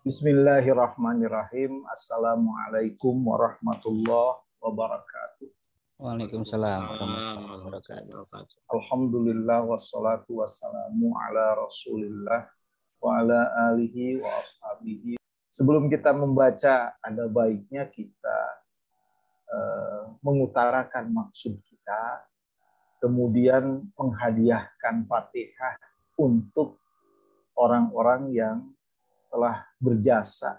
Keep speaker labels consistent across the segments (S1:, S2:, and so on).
S1: Bismillahirrahmanirrahim. Assalamualaikum warahmatullahi wabarakatuh.
S2: Waalaikumsalam warahmatullahi wabarakatuh.
S1: Alhamdulillah wassalatu wassalamu ala Rasulillah wa ala alihi wa ashabihi. Sebelum kita membaca, ada baiknya kita mengutarakan maksud kita, kemudian menghadiahkan Fatihah untuk orang-orang yang telah berjasa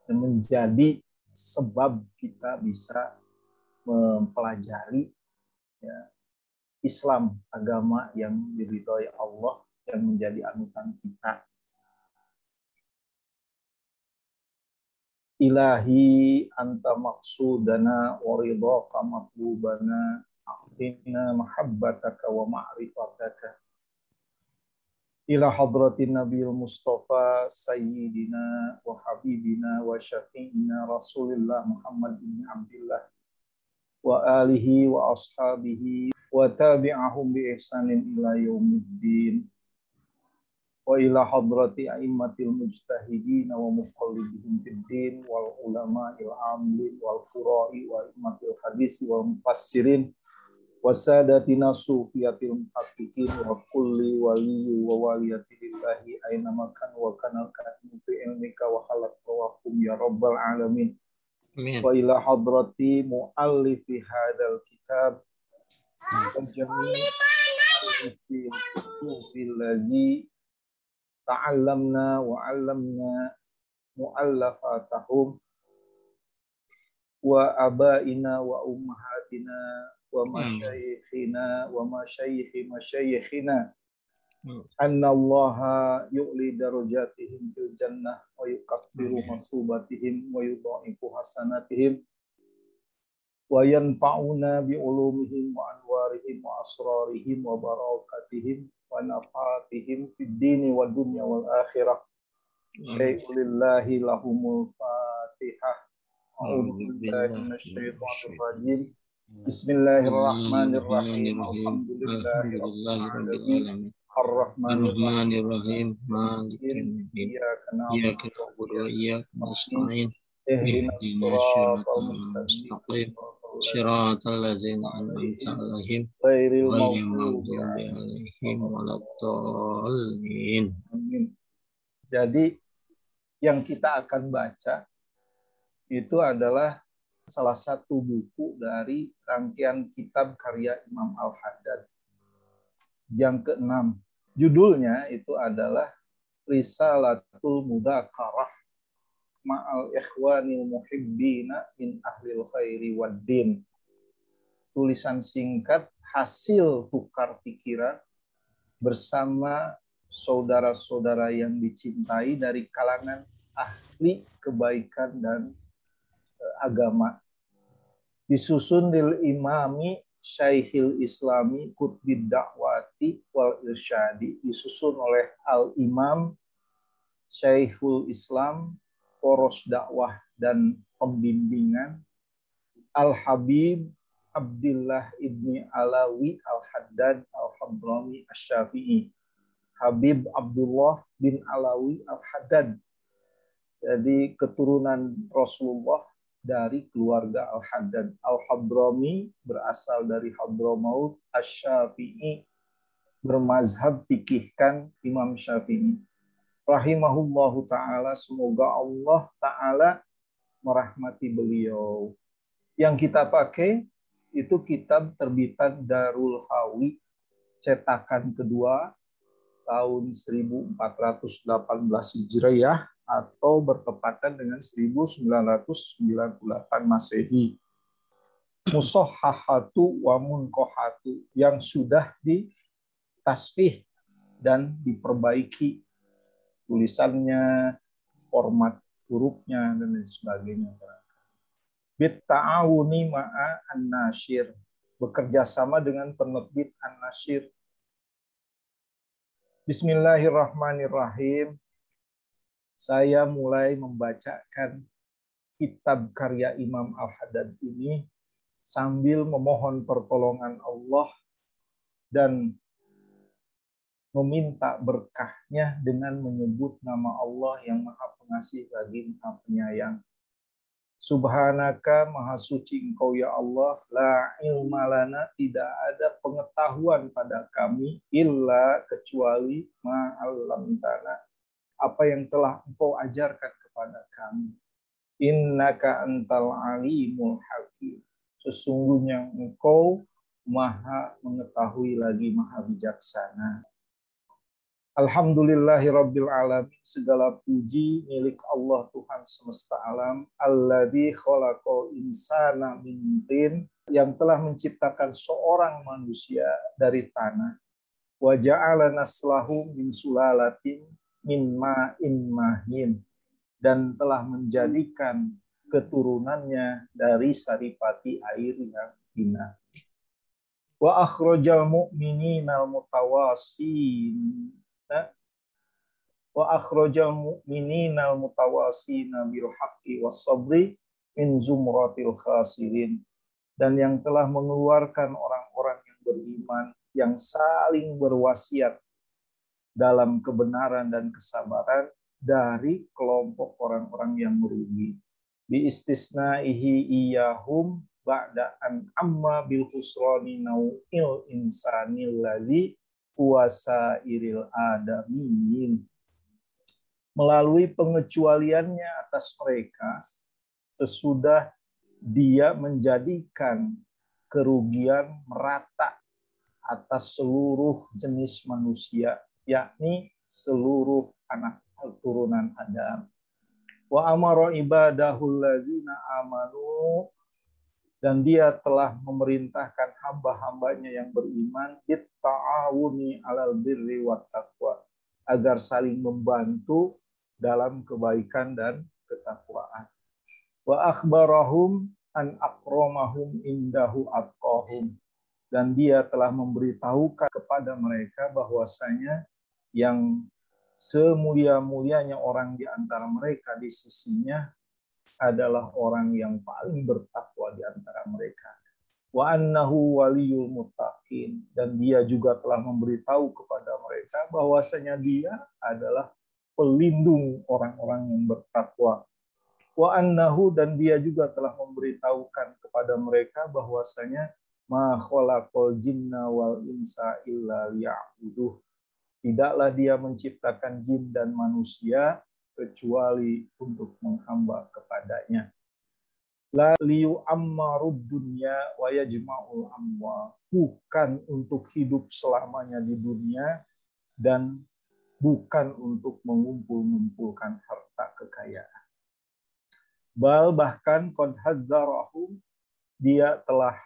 S1: dan menjadi sebab kita bisa mempelajari Islam, agama yang diridhoi Allah dan menjadi anutan kita. Ilahi anta maqsudana wa ridhaka matlubana a'tina mahabbataka wa ma'rifataka ila hadratin nabiyil mustafa sayyidina wa habibina wa syafi'ina rasulillah Muhammad bin Abdullah wa alihi wa ashabihi wa tabi'ahum bi ihsanin ila yaumiddin wa ila hadrati a'immatil mujtahidin wa muqallidihim fid din wal ulama'il amilin wal qura'i wa a'immatil hadis wal mufassirin wasadatina sufiyatil muhaqqiqin wa kulli waliyyi wa waliyati lillahi aina makan wa kana katim fi ilmika wa halak wa hum ya rabbal alamin. Amin. Wa ila hadrati muallifi hadzal kitab wa jami'i allazi ta'allamna wa 'allamna mu'allafatahum wa abaina wa ummahatina wa masyayikhina wa masyayikhi masyayikhina anna allaha yu'li darajatihim fil jannah wa yukaffiru masubatihim wa yudha'ifu hasanatihim wa yanfa'una bi ulumihim wa anwarihim wa asrarihim wa barakatihim wa nafatihim fid dini wa dunya wal akhirah. Syai'ulillahi lahumul fatihah. A'udzu billahi minasyaitonir rajim. Bismillahirrahmanirrahim. Alhamdulillahirabbil Ar-Rahmanir-Rahim. Maliki iyyaka na'budu wa iyyaka nasta'in. Ihdinas siratal mustaqim. Shiratal ladzina an'amta 'alaihim ghairil maghdubi 'alaihim waladdallin. Amin. Jadi yang kita akan baca itu adalah salah satu buku dari rangkaian kitab karya Imam Al-Haddad yang ke-6. Judulnya itu adalah Risalatul Mudzakarah ma'al ikhwanil muhibbina min ahlil khairi wad din. Tulisan singkat hasil tukar pikiran bersama saudara-saudara yang dicintai dari kalangan ahli kebaikan dan agama. Disusun lil imami Syaikhil Islami Qutbid Da'wati wal Irsyadi, disusun oleh Al-Imam Syaikhul Islam, poros dakwah dan pembimbingan, Al-Habib Abdullah ibni Alawi Al-Haddad Al-Hadrami Asy-Syafi'i. Habib Abdullah bin Alawi Al-Haddad. Jadi keturunan Rasulullah dari keluarga Al-Haddad. Al-Hadrami berasal dari Hadramaut, Asy-Syafi'i bermazhab fikihkan Imam Syafi'i. Rahimahullahu ta'ala, semoga Allah ta'ala merahmati beliau. Yang kita pakai itu kitab terbitan Darul Hawi, cetakan kedua tahun 1418 Hijriah atau bertepatan dengan 1998 Masehi. Mushahhahatu wa munqahatu, yang sudah ditasfih dan diperbaiki tulisannya, format hurufnya dan lain sebagainya. Bit ta'awuni ma'a an-nasyir, bekerja sama dengan penerbit An-Nasyir. Bismillahirrahmanirrahim. Saya mulai membacakan kitab karya Imam Al-Haddad ini sambil memohon pertolongan Allah dan meminta berkahnya dengan menyebut nama Allah yang Maha pengasih lagi Maha Penyayang. Subhanaka, Maha Suci Engkau ya Allah, la ilma lana, tidak ada pengetahuan pada kami, illa kecuali ma'allamtana, apa yang telah Engkau ajarkan kepada kami. Innaka antal alimul hakim, sesungguhnya Engkau Maha mengetahui lagi Maha bijaksana. Alhamdulillahirabbil alamin, segala puji milik Allah Tuhan semesta alam, alladzi khalaqal insana min tin, yang telah menciptakan seorang manusia dari tanah, wa ja'ala naslahu min sulalatin min ma'in mahin, dan telah menjadikan keturunannya dari saripati air yang hina. Wa akhrajal mu'mininal mutawassin wa akhrajal mu'mininal mutawasina bil haqqi was sabri min zumratil khasirin, dan yang telah mengeluarkan orang-orang yang beriman yang saling berwasiat dalam kebenaran dan kesabaran dari kelompok orang-orang yang merugi. Bi istisnaihi iyahum ba'da an amma bil husrani nau'il insanil ladzi kuasa iril adamin, melalui pengecualiannya atas mereka sesudah dia menjadikan kerugian merata atas seluruh jenis manusia, yakni seluruh anak keturunan Adam. Wa amara ibadahul ladzina amanu, dan dia telah memerintahkan hamba-hambanya yang beriman bitta'awuni alal birri wat taqwa, agar saling membantu dalam kebaikan dan ketakwaan. Wa akhbarahum an akramahum indahu atqahum, dan dia telah memberitahukan kepada mereka bahwasanya yang semulia-mulianya orang di antara mereka di sisinya adalah orang yang paling bertakwa di antara mereka. Wa annahu waliyul muttaqin, dan dia juga telah memberitahu kepada mereka bahwasanya dia adalah pelindung orang-orang yang bertakwa. Wa annahu, dan dia juga telah memberitahukan kepada mereka bahwasanya ma khalaqal jinna wal insa illa liya'buduh, tidaklah dia menciptakan jin dan manusia kecuali untuk menghamba kepadanya. La liyu ammarud dunya wa yajma'ul amwal, bukan untuk hidup selamanya di dunia dan bukan untuk mengumpul-ngumpulkan harta kekayaan. Bahkan qad hadzarahum, dia telah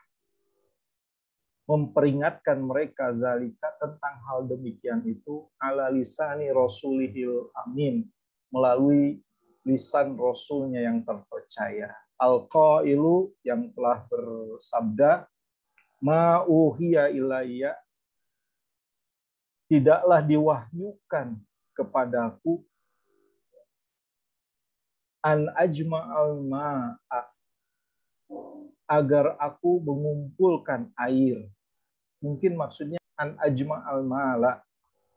S1: memperingatkan mereka zalika, tentang hal demikian itu, ala lisani rasulihil amin, melalui lisan rasulnya yang terpercaya, al-qailu, yang telah bersabda, ma uhiya ilayya, tidaklah diwahyukan kepadaku, an ajma'al ma'a, agar aku mengumpulkan air. Mungkin maksudnya an ajma'al mala,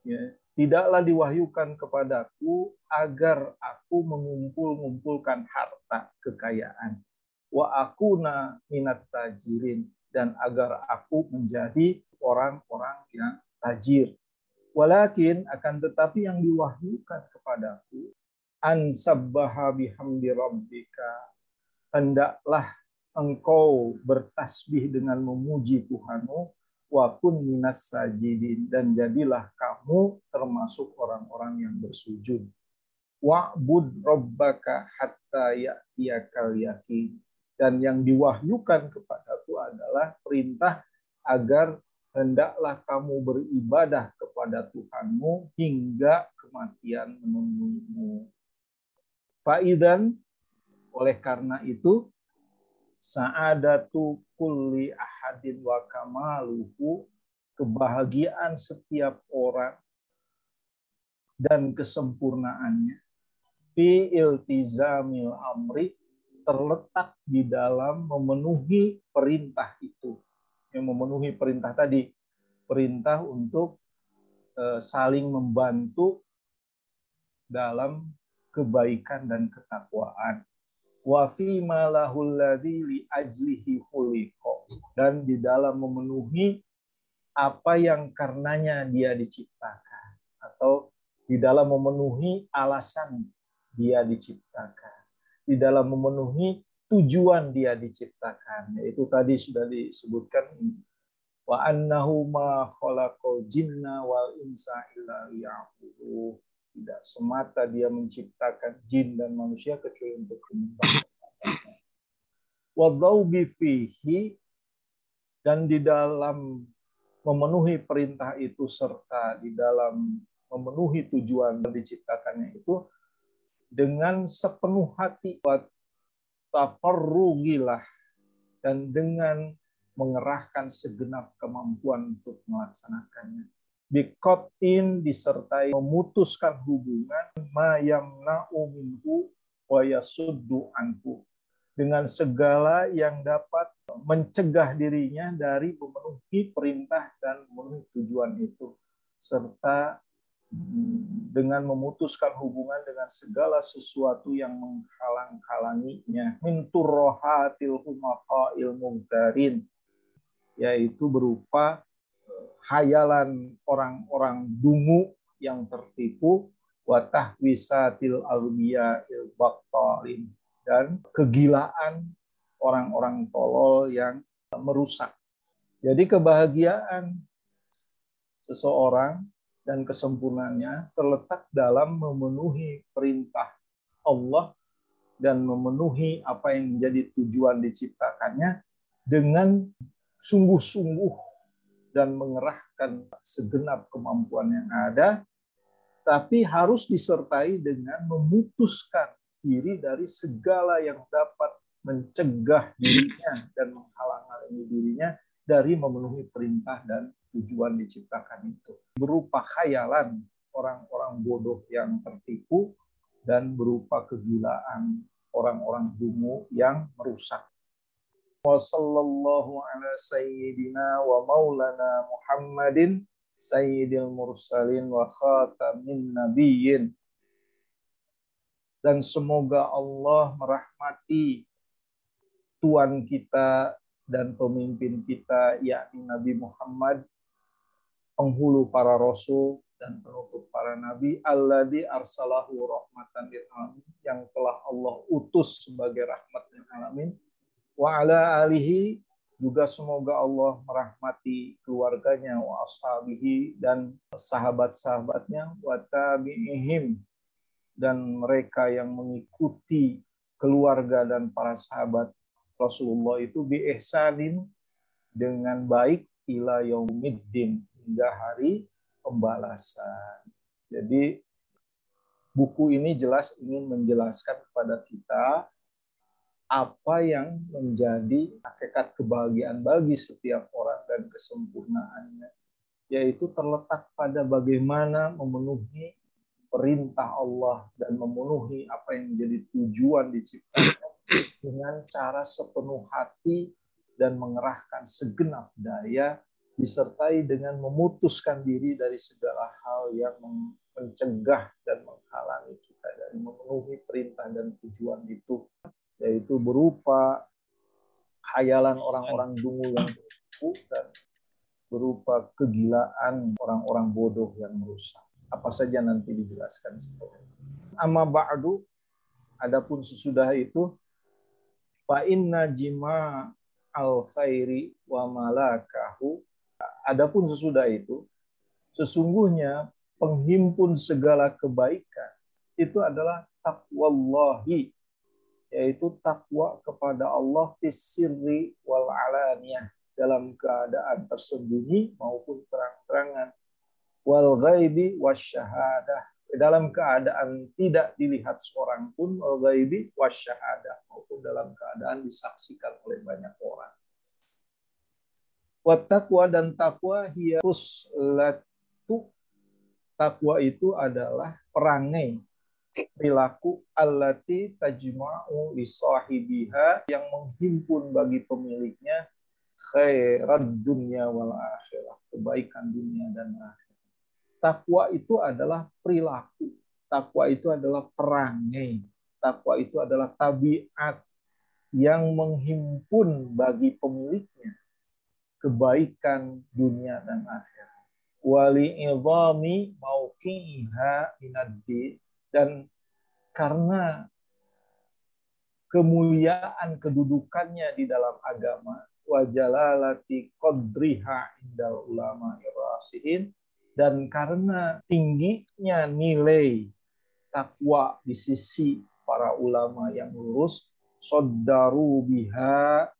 S1: ya. Tidaklah diwahyukan kepadaku agar aku mengumpulkan harta kekayaan. Wa akuna minat tajirin, dan agar aku menjadi orang-orang yang tajir. Walakin, akan tetapi yang diwahyukan kepadaku, an sabbaha bihamdi rabbika, hendaklah engkau bertasbih dengan memuji Tuhanmu, wa kun minas sajidin, dan jadilah kamu termasuk orang-orang yang bersujud. Wa'bud rabbaka hatta ya'tiyakal yaqin, dan yang diwahyukan kepadaku adalah perintah agar hendaklah kamu beribadah kepada Tuhanmu hingga kematian menemuimu. Faidan, oleh karena itu, sa'adatu kulli ahadin wa kamaluhu, kebahagiaan setiap orang dan kesempurnaannya, fi iltizamil amri, terletak di dalam memenuhi perintah itu. Yang memenuhi perintah tadi, perintah untuk saling membantu dalam kebaikan dan ketakwaan. Wa fi ma lahul ladzi li ajlihi khuliqa, dan di dalam memenuhi apa yang karenanya dia diciptakan, atau di dalam memenuhi alasan dia diciptakan, di dalam memenuhi tujuan dia diciptakan. Yaitu tadi sudah disebutkan, wa annahu ma khalaqal jinna wal insa illa liya'budun. Tidak semata dia menciptakan jin dan manusia kecuali untuk menyembah. Wa dhaubi fihi, dan di dalam memenuhi perintah itu serta di dalam memenuhi tujuan diciptakannya itu dengan sepenuh hati, wa tafarrugilah, dan dengan mengerahkan segenap kemampuan untuk melaksanakannya. Biqatin, disertai memutuskan hubungan, ma yamna'u minhu wa yasuddu anhu, dengan segala yang dapat mencegah dirinya dari memenuhi perintah dan memenuhi tujuan itu, serta dengan memutuskan hubungan dengan segala sesuatu yang menghalang-halanginya, min turrohatil humaqa'il mungtarin, yaitu berupa hayalan orang-orang dungu yang tertipu, wa tahwisatil albiyail baqtalin, dan kegilaan orang-orang tolol yang merusak. Jadi kebahagiaan seseorang dan kesempurnaannya terletak dalam memenuhi perintah Allah dan memenuhi apa yang menjadi tujuan diciptakannya dengan sungguh-sungguh dan mengerahkan segenap kemampuan yang ada, tapi harus disertai dengan memutuskan diri dari segala yang dapat mencegah dirinya dan menghalang-halangi dirinya dari memenuhi perintah dan tujuan diciptakan itu. Berupa khayalan orang-orang bodoh yang tertipu dan berupa kegilaan orang-orang dungu yang merusak. Wa sallallahu ala sayyidina wa maulana Muhammadin sayyidil mursalin wa khatamin nabiyyin. Dan semoga Allah merahmati Tuhan kita dan pemimpin kita, yakni Nabi Muhammad, penghulu para rasul dan penutup para nabi, alladzi arsalahu rahmatan lil alamin, yang telah Allah utus sebagai rahmat lil alamin. Wa ala alihi, juga semoga Allah merahmati keluarganya, wa ashabihi, dan sahabat-sahabatnya, wa tabi'ihim, dan mereka yang mengikuti keluarga dan para sahabat Rasulullah itu bi ihsanin, dengan baik, ila yaumiddin, hingga hari pembalasan. Jadi buku ini jelas ingin menjelaskan kepada kita apa yang menjadi hakikat kebahagiaan bagi setiap orang dan kesempurnaannya, yaitu terletak pada bagaimana memenuhi perintah Allah dan memenuhi apa yang menjadi tujuan diciptakan dengan cara sepenuh hati dan mengerahkan segenap daya, disertai dengan memutuskan diri dari segala hal yang mencegah dan menghalangi kita dari memenuhi perintah dan tujuan itu, yaitu berupa khayalan orang-orang dungu yang tertipu dan berupa kegilaan orang-orang bodoh yang merusak. Apa saja nanti dijelaskan setelah itu. Amma ba'du, adapun sesudah itu, fa inna jima al khairi wa malakahu, adapun sesudah itu, sesungguhnya penghimpun segala kebaikan itu adalah taqwallahi, yaitu takwa kepada Allah fis sirri wal alaniyah, dalam keadaan tersembunyi maupun terang-terangan, wal ghaibi wasyahadah, dalam keadaan tidak dilihat seorang pun, wal ghaibi wasyahadah, maupun dalam keadaan disaksikan oleh banyak orang. Wat taqwa, dan takwa, hiya fuslatu, takwa itu adalah perangai, perilaku, allati tajma'u li sahibiha, yang menghimpun bagi pemiliknya khairad dunya wal akhirah, kebaikan dunia dan akhirat. Takwa itu adalah perilaku Takwa itu adalah perangai. Takwa itu adalah tabiat yang menghimpun bagi pemiliknya kebaikan dunia dan akhirat. Wali idhami mauqi'iha minad-din, dan karena kemuliaan kedudukannya di dalam agama, wa jalalati qadriha indal ulama irasihin, dan karena tingginya nilai takwa di sisi para ulama yang lurus, soddaru biha,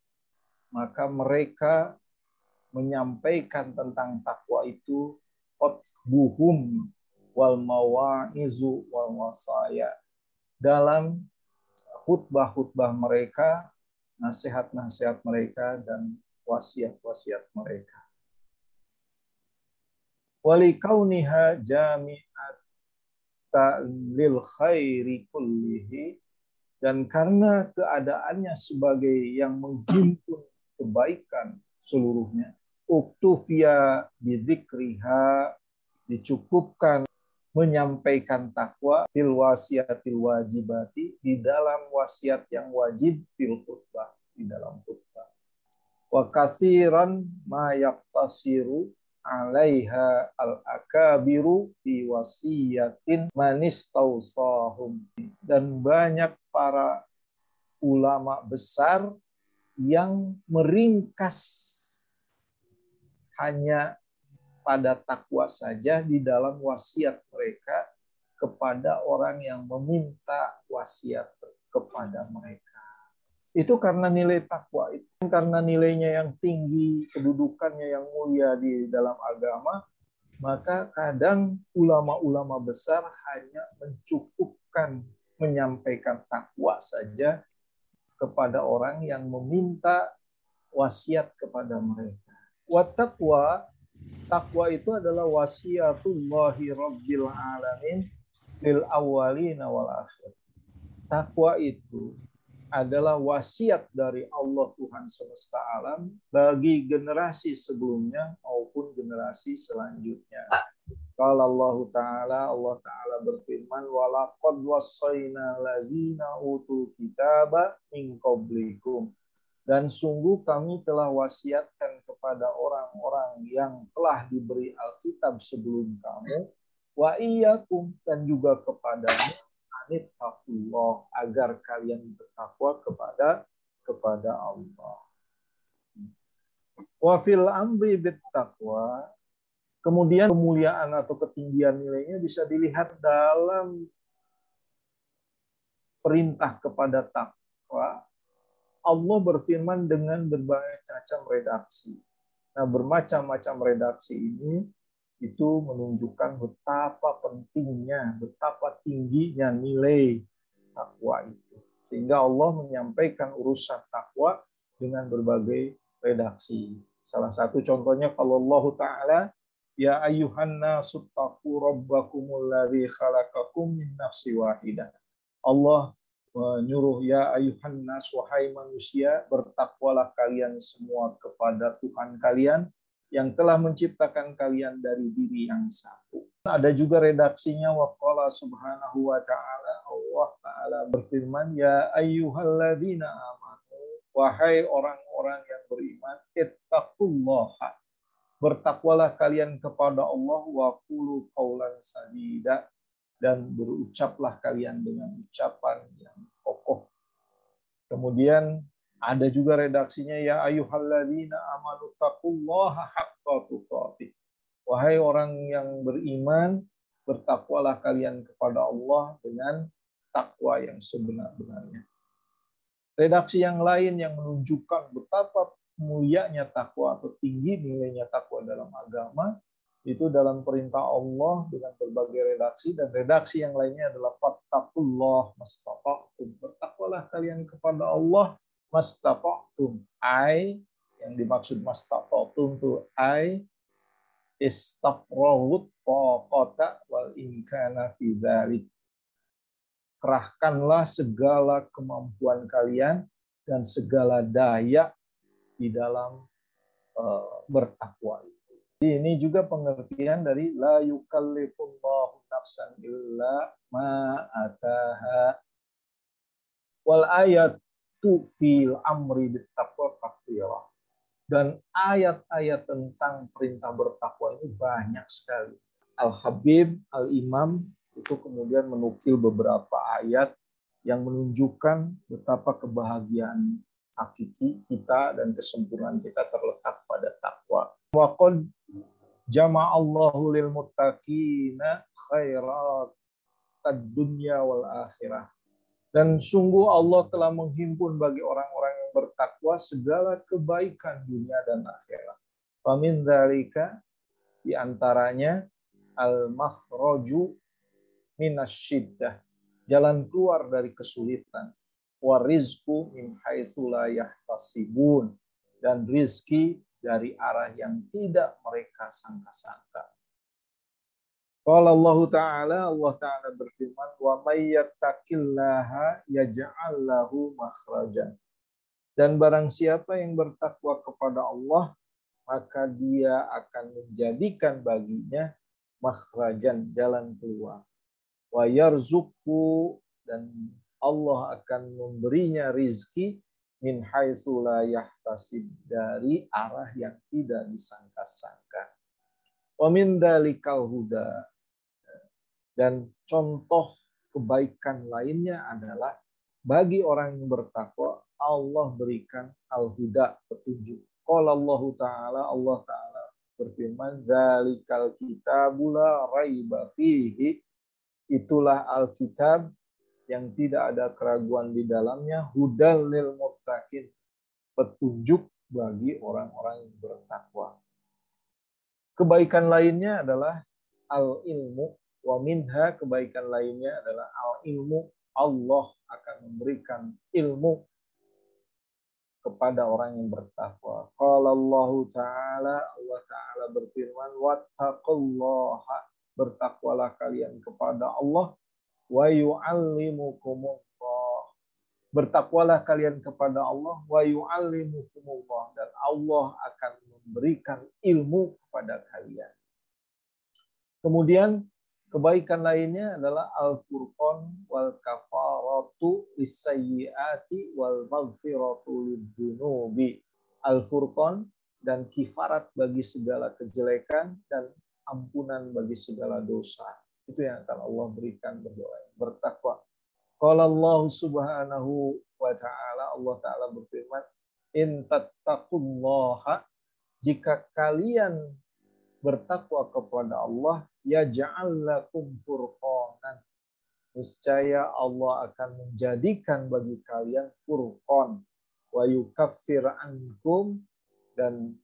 S1: maka mereka menyampaikan tentang takwa itu khutbuhum wal mawaizu wal wasaya, dalam khutbah-khutbah mereka, nasihat-nasihat mereka, dan wasiat-wasiat mereka. Walikauniha jami'ata lil khairi kullihi, dan karena keadaannya sebagai yang menghimpun kebaikan seluruhnya, uktufia bidzikriha, dicukupkan menyampaikan takwa fil wasiatil wajibati, di dalam wasiat yang wajib, fil khutbah, di dalam khutbah. Wa katsiran ma yaqtasiru alaiha al-akabiru fi wasiyatin manistawsahum, dan banyak para ulama besar yang meringkas hanya pada takwa saja di dalam wasiat mereka kepada orang yang meminta wasiat kepada mereka. Itu karena nilai takwa itu, karena nilainya yang tinggi, kedudukannya yang mulia di dalam agama, maka kadang ulama-ulama besar hanya mencukupkan menyampaikan takwa saja kepada orang yang meminta wasiat kepada mereka. Wa taqwa, takwa itu adalah wasiatullahi rabbil alamin lil awwalina wal akhir. Takwa itu adalah wasiat dari Allah Tuhan semesta alam bagi generasi sebelumnya maupun generasi selanjutnya. Qala Allah Ta'ala berfirman, walaqad wassayna allazina utul kitaba min qablikum, dan sungguh kami telah wasiatkan kepada orang-orang yang telah diberi Alkitab sebelum kamu, wa iyyakum, dan juga kepadamu, anittaqullah, agar kalian bertakwa kepada Allah. Wa fil amri bittaqwa, kemudian kemuliaan atau ketinggian nilainya bisa dilihat dalam perintah kepada takwa. Allah berfirman dengan berbagai macam redaksi. Nah, bermacam-macam redaksi ini itu menunjukkan betapa pentingnya, betapa tingginya nilai takwa itu. Sehingga Allah menyampaikan urusan takwa dengan berbagai redaksi. Salah satu contohnya kalau Allah Ta'ala, ya ayyuhan nasu taqu rabbakumul ladzi khalaqakum min nafsi wahidah. Allah menyuruh, ya ayyuhan nas, wahai manusia, bertakwalah kalian semua kepada Tuhan kalian yang telah menciptakan kalian dari diri yang satu. Ada juga redaksinya, waqala subhanahu wa ta'ala, Allah Ta'ala berfirman, ya ayyuhalladzina amanu, wahai orang-orang yang beriman, ittaqullaha, bertakwalah kalian kepada Allah, wa qulu qaulan sadida, dan berucaplah kalian dengan ucapan yang kokoh. Kemudian ada juga redaksinya, ya ayyuhalladzina amanu taqullaha haqqa tuqatih, wahai orang yang beriman, bertakwalah kalian kepada Allah dengan takwa yang sebenar-benarnya. Redaksi yang lain yang menunjukkan betapa mulianya takwa atau tinggi nilainya takwa dalam agama, itu dalam perintah Allah dengan berbagai redaksi, dan redaksi yang lainnya adalah fattaqullah mastata'tum, bertakwalah kalian kepada Allah mastata'tum, yang dimaksud mastata'tum itu istafrawut taqata wal imkana fi dzalik, kerahkanlah segala kemampuan kalian dan segala daya di dalam bertakwa itu. Ini juga pengertian dari la yukallifullahu nafsan illa ma ataha. Wal ayatu fil amri bittaqwa katsirah. Dan ayat-ayat tentang perintah bertakwa ini banyak sekali. Al-Habib, Al-Imam itu kemudian menukil beberapa ayat yang menunjukkan betapa kebahagiaan hakiki kita dan kesempurnaan kita terletak pada takwa. Wa qad jama'allahu lil muttaqina khairat ad-dunya wal akhirah. Dan sungguh Allah telah menghimpun bagi orang-orang yang bertakwa segala kebaikan dunia dan akhirat. Famin dzalika, di antaranya al-makhraju minasyiddah, jalan keluar dari kesulitan. Wa rizqu min haitsu la yahtasibun, dan rizki dari arah yang tidak mereka sangka-sangka. Qala Allah Ta'ala berfirman, wa may yattaqillaha yaj'al lahu makhrajan. Dan barang siapa yang bertakwa kepada Allah, maka dia akan menjadikan baginya makhrajan, jalan keluar. Wa yarzuqhu, dan Allah akan memberinya rizki min haitsu la yahtasib, dari arah yang tidak disangka-sangka. Wa min dalikal huda, dan contoh kebaikan lainnya adalah bagi orang yang bertakwa Allah berikan al-huda, petunjuk. Qala Allah Ta'ala berfirman, dzalikal kitabu la raiba fihi, itulah Alkitab yang tidak ada keraguan di dalamnya, hudal lil muttaqin, petunjuk bagi orang-orang yang bertakwa. Kebaikan lainnya adalah al-ilmu, wa minha, kebaikan lainnya adalah al-ilmu, Allah akan memberikan ilmu kepada orang yang bertakwa. Qala Allah Ta'ala berfirman, wattaqullaha, bertakwalah kalian kepada Allah, wa yu'allimukumullah, bertakwalah kalian kepada Allah, wa yu'allimukumullah, dan Allah akan memberikan ilmu kepada kalian. Kemudian kebaikan lainnya adalah al-furqan wal kafaratu lisayyiati wal maghfiratu lidzunubi. Al-furqan, dan kifarat bagi segala kejelekan dan ampunan bagi segala dosa. Itu yang akan Allah berikan berdoa bertakwa. Qala Allah Subhanahu wa ta'ala, Allah Ta'ala berfirman, in tattaqullaha, jika kalian bertakwa kepada Allah, yaj'al lakum furqanan, niscaya Allah akan menjadikan bagi kalian furqan, wa yukaffir ankum, dan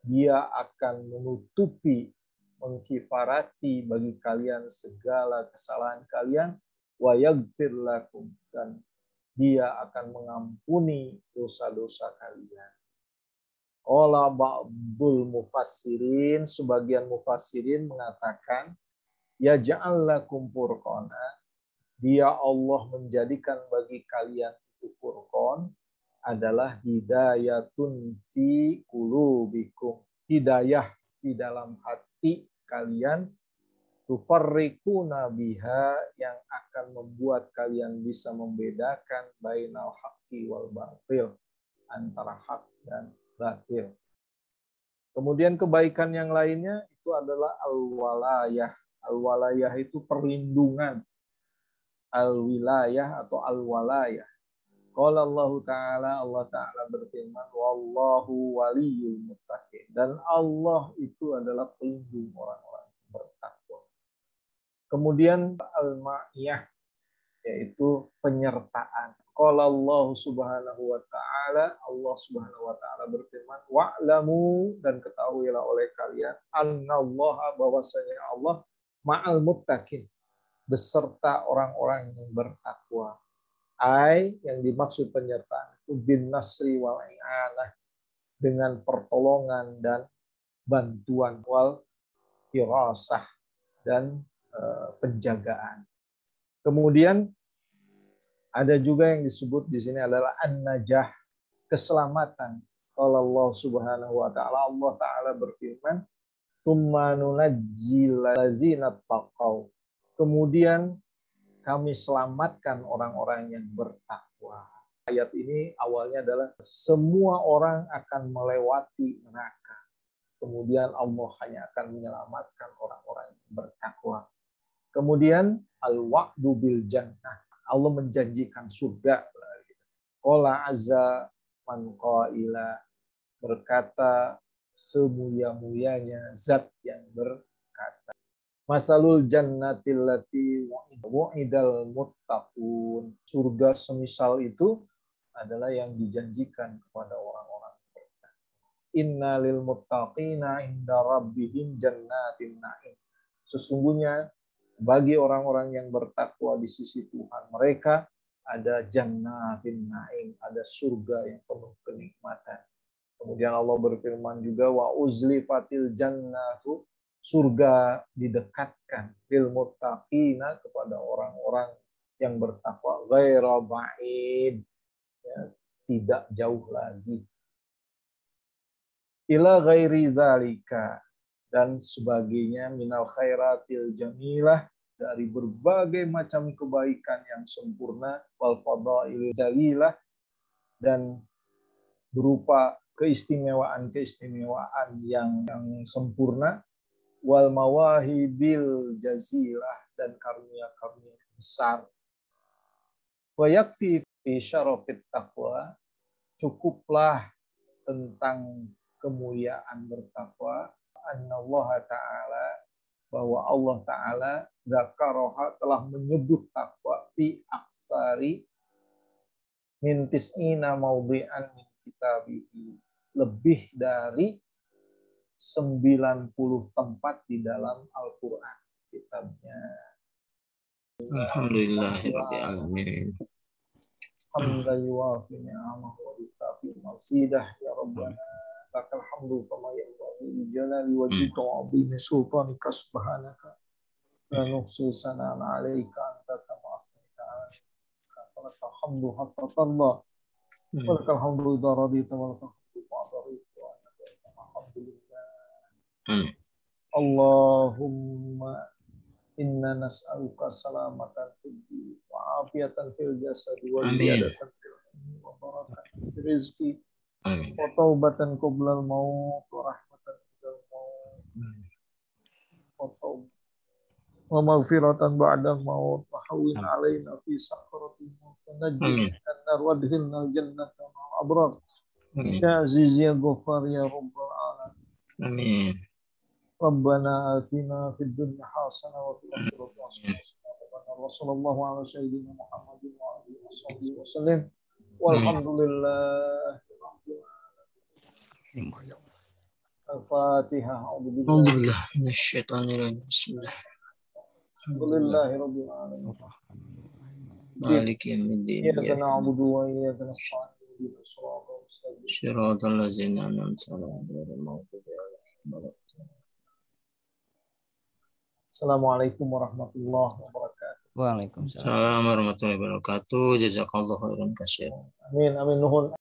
S1: dia akan menutupi, mengkifarati bagi kalian segala kesalahan kalian, wa yaghfir lakum, dan dia akan mengampuni dosa-dosa kalian. Qala ba'dul mufassirin, sebagian mufassirin mengatakan, ya ja'al lakum furqana, dia Allah menjadikan bagi kalian itu furqan adalah hidayatun fi qulubikum, hidayah di dalam hati kalian, tufarriquna biha, yang akan membuat kalian bisa membedakan bainal haqqi wal batil, antara hak dan batil. Kemudian kebaikan yang lainnya itu adalah al-walayah. Al-walayah itu perlindungan. Al-wilayah atau al-walayah. Qala Allah Ta'ala berfirman, wallahu waliyul muttaqin, dan Allah itu adalah pelindung orang-orang bertakwa. Kemudian al-ma'iyah, yaitu penyertaan. Qala Allah Subhanahu wa ta'ala, Allah Subhanahu wa ta'ala berfirman, wa'lamu, dan ketahuilah oleh kalian, annallaha, bahwasanya Allah ma'al muttaqin, beserta orang-orang yang bertakwa. Yang dimaksud penyertaan itu bin nasri wal i'anah, dengan pertolongan dan bantuan, wal firasah, dan penjagaan. Kemudian ada juga yang disebut di sini adalah an-najah, keselamatan. Qala Allah Subhanahu wa ta'ala, Allah Ta'ala berfirman, tsumma nunajjil ladzina taqaw, Kemudian kami selamatkan orang-orang yang bertakwa. Ayat ini awalnya adalah semua orang akan melewati neraka. Kemudian Allah hanya akan menyelamatkan orang-orang yang bertakwa. Kemudian al-wa'du bil jannah. Allah menjanjikan surga. Qala azza man qaila, berkata semulia-mulianya zat yang berkata. Masalul jannatil lati wa'idal muttaqun. Surga semisal itu adalah yang dijanjikan kepada orang-orang bertakwa. Innalil muttaqina inda rabbihim jannatin na'im. Sesungguhnya bagi orang-orang yang bertakwa di sisi Tuhan mereka ada jannatin na'im, ada surga yang penuh kenikmatan. Kemudian Allah berfirman juga wa uzlifatil jannatu, surga didekatkan lil muttaqina kepada orang-orang yang bertakwa ghaira ba'id, ya, tidak jauh lagi. Ila ghairi dzalika, dan sebagainya minal khairatil jamilah, dari berbagai macam kebaikan yang sempurna, wal fadail jalilah, dan berupa keistimewaan-keistimewaan yang sempurna, wal mawahibil jazilah, dan karunia-karunia besar. Wa yakfi fi syarafit taqwa, cukuplah tentang kemuliaan bertakwa, annallaha ta'ala, bahwa Allah Ta'ala dzakaraha, telah menyebut takwa fi aksari min tis'ina maudhi'an min kitabihi, lebih dari 90 tempat di dalam Al-Quran, kitabnya.
S2: Alhamdulillahirabbil alamin.
S1: Hamdan yuwafi ni'amahu wa yukafi masidah, ya Rabbana lakal hamdu kama yanbaghi li jalali wajhika wa 'azimi sultanika subhanaka la nuhsi sana'an 'alaika anta kama asnaita 'alaika lakal hamdu hatta tarda wa lakal hamdu idza radita wa lakal hamdu ba'da ridha wa alhamdulillah. Allahumma inna nas'aluka salamatan fid din wa afiyatan fil jasadi wa ziyadatan fil ilmi wa barakatan fil rizqi wa taubatan qoblal maut wa rahmatan indal maut wa maghfiratan ba'dal maut wa hawwin 'alaina fi sakratil maut wa najjina minan nar wa adkhilnal jannata ma'al abrar ya aziz ya ghaffar ya rabbal alamin.
S2: Amin.
S1: Rabbana atina fid dunya hasanah wa fil akhirati hasanah wa sallallahu ala sayyidina Muhammadin wa alihi washabbihi wasallam walhamdulillah. Al-Fatihah.
S2: Alhamdulillah minasyaitonir rajim. Bismillah.
S1: Alhamdulillahirabbil alamin.
S2: Maliki yaumiddin.
S1: Iyyaka na'budu wa iyyaka nasta'in. Ihdinas siratal mustaqim.
S2: Shiratal ladzina an'amta 'alaihim ghairil maghdubi 'alaihim waladdallin.
S1: Assalamualaikum warahmatullahi wabarakatuh.
S2: Waalaikumsalam warahmatullahi wabarakatuh. Jazakallahu khairan katsiran.
S1: Amin amin nuhun.